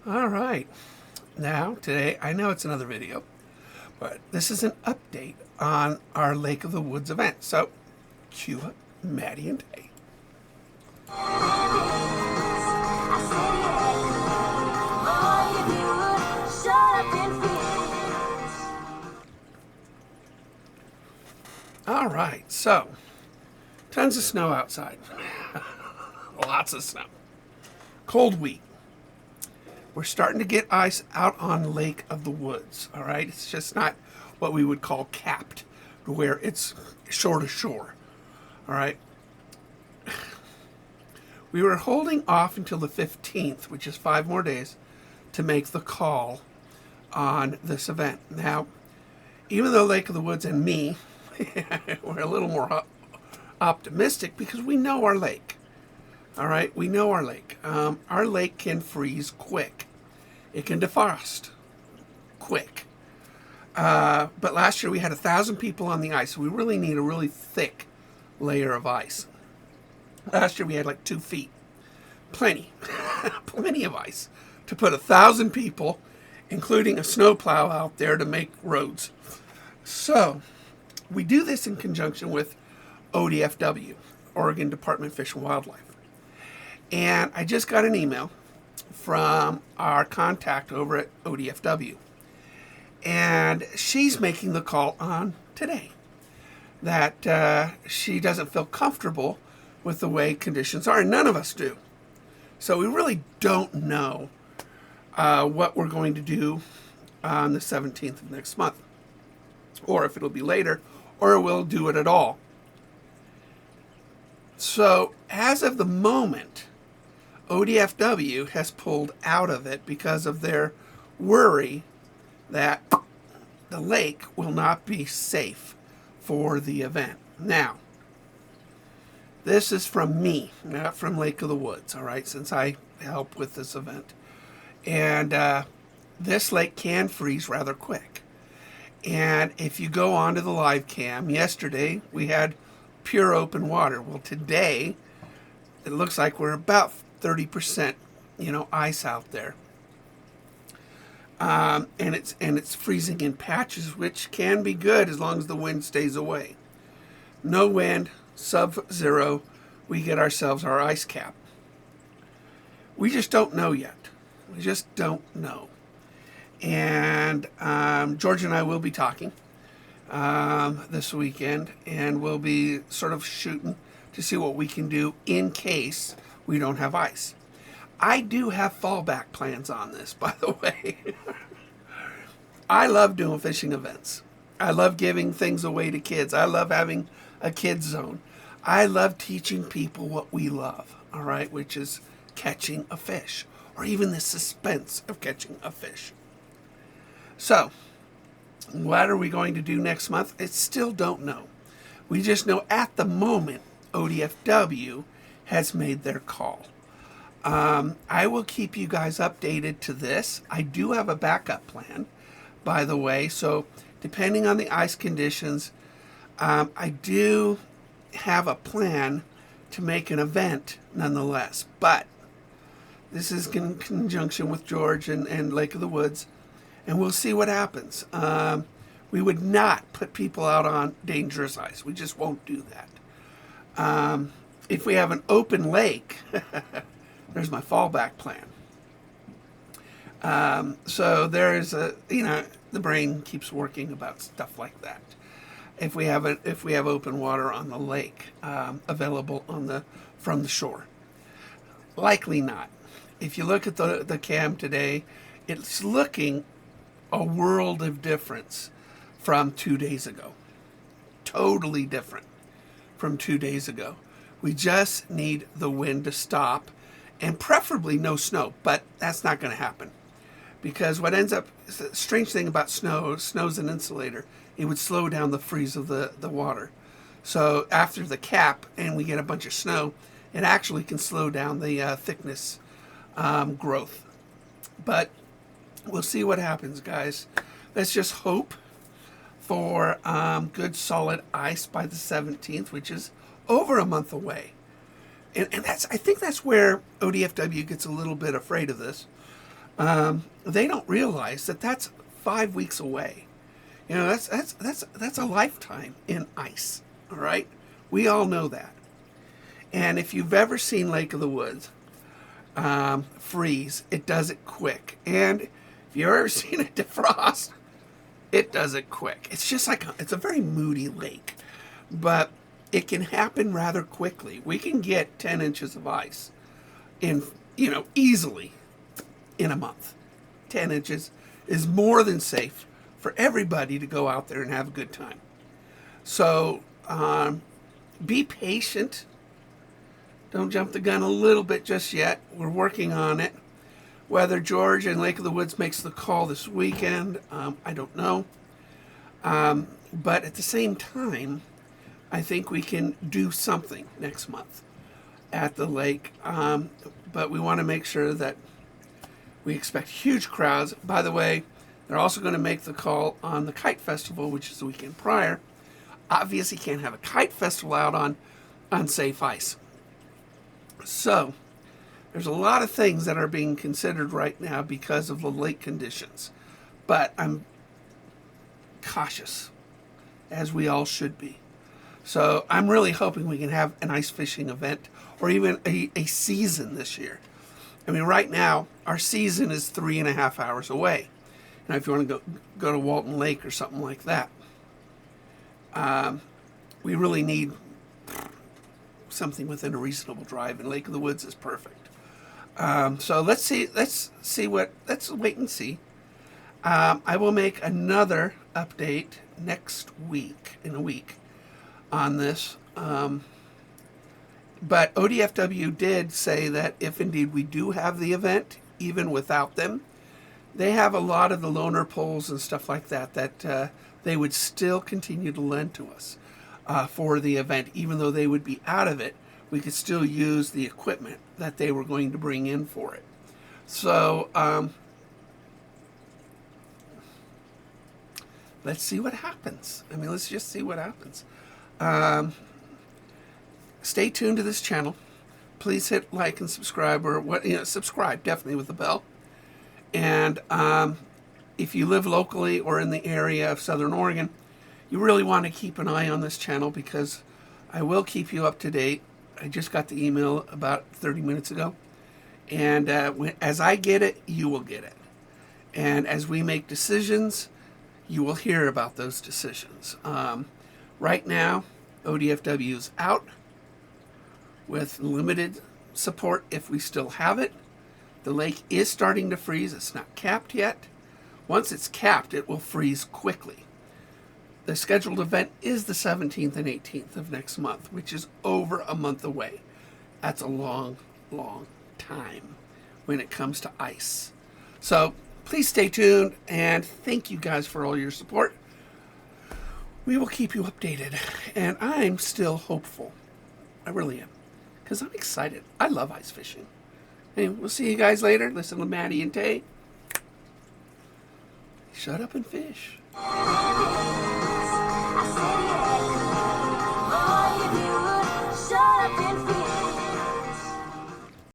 All right. Now, today, I know it's another video, but this is an update on our Lake of the Woods event. So, cue up Maddie and Day. All right, so tons of snow outside. Lots of snow. Cold week. We're starting to get ice out on Lake of the Woods, all right? It's just not what we would call capped, where it's shore to shore, all right? We were holding off until the 15th, which is 5 more days, to make the call on this event. Now, even though Lake of the Woods and me, we're a little more optimistic because we know our lake. All right, we know our lake. Our lake can freeze quick. It can defrost quick. But last year we had 1,000 people on the ice. So we really need a really thick layer of ice. Last year we had like 2 feet. Plenty. Plenty of ice to put 1,000 people, including a snowplow out there to make roads. So we do this in conjunction with ODFW, Oregon Department of Fish and Wildlife. And I just got an email from our contact over at ODFW. And she's making the call on today that she doesn't feel comfortable with the way conditions are. And none of us do. So we really don't know what we're going to do on the 17th of next month. Or if it'll be later, or we'll do it at all. So as of the moment, ODFW has pulled out of it because of their worry that the lake will not be safe for the event. Now, this is from me, not from Lake of the Woods, all right, since I help with this event. And this lake can freeze rather quick. And if you go onto the live cam, yesterday we had pure open water. Well, today it looks like we're about 30%, ice out there. And it's freezing in patches, which can be good as long as the wind stays away. No wind, sub-zero, we get ourselves our ice cap. We just don't know yet. We just don't know. And George and I will be talking this weekend, and we'll be sort of shooting to see what we can do in case we don't have ice. I do have fallback plans on this, by the way. I love doing fishing events. I love giving things away to kids. I love having a kids zone. I love teaching people what we love, all right, which is catching a fish, or even the suspense of catching a fish. So, what are we going to do next month? I still don't know. We just know at the moment, ODFW has made their call. I will keep you guys updated to this. I do have a backup plan, by the way. So, depending on the ice conditions, I do have a plan to make an event nonetheless. But this is in conjunction with George and Lake of the Woods. And we'll see what happens. We would not put people out on dangerous ice. We just won't do that. If we have an open lake, there's my fallback plan. So there's the brain keeps working about stuff like that. If we have open water on the lake available from the shore, likely not. If you look at the cam today, it's looking a world of difference from 2 days ago. Totally different from 2 days ago. We just need the wind to stop and preferably no snow, but that's not going to happen because what ends up, the strange thing about snow's an insulator. It would slow down the freeze of the water. So after the cap and we get a bunch of snow, it actually can slow down the thickness growth. But we'll see what happens, guys. Let's just hope for good solid ice by the 17th, which is over a month away. And I think that's where ODFW gets a little bit afraid of this. They don't realize that that's 5 weeks away. You know, that's a lifetime in ice. All right, we all know that. And if you've ever seen Lake of the Woods freeze, it does it quick. And if you've ever seen it defrost, it does it quick. It's just like it's a very moody lake, but it can happen rather quickly. We can get 10 inches of ice in, easily in a month. 10 inches is more than safe for everybody to go out there and have a good time. So be patient. Don't jump the gun a little bit just yet. We're working on it. Whether George and Lake of the Woods makes the call this weekend, I don't know. But at the same time, I think we can do something next month at the lake. But we want to make sure that we expect huge crowds. By the way, they're also going to make the call on the Kite Festival, which is the weekend prior. Obviously, can't have a kite festival out on unsafe ice. So there's a lot of things that are being considered right now because of the lake conditions. But I'm cautious, as we all should be. So I'm really hoping we can have an ice fishing event or even a season this year. I mean, right now, our season is 3.5 hours away. Now, if you want to go to Walton Lake or something like that, we really need something within a reasonable drive, and Lake of the Woods is perfect. So let's wait and see. I will make another update next week, in a week, on this. But ODFW did say that if indeed we do have the event, even without them, they have a lot of the loaner poles and stuff like that they would still continue to lend to us for the event. Even though they would be out of it, we could still use the equipment that they were going to bring in for it. So let's see what happens. I mean, let's just see what happens. Stay tuned to this channel. Please hit like and subscribe, or subscribe definitely with the bell. And if you live locally or in the area of Southern Oregon, you really want to keep an eye on this channel, because I will keep you up to date. I just got the email about 30 minutes ago. And as I get it, you will get it. And as we make decisions, you will hear about those decisions. Right now, ODFW is out with limited support if we still have it. The lake is starting to freeze. It's not capped yet. Once it's capped, it will freeze quickly. The scheduled event is the 17th and 18th of next month, which is over a month away. That's a long, long time when it comes to ice. So please stay tuned, and thank you guys for all your support. We will keep you updated, and I'm still hopeful. I really am, because I'm excited. I love ice fishing. Anyway, we'll see you guys later. Listen to Maddie and Tay. Shut up and fish.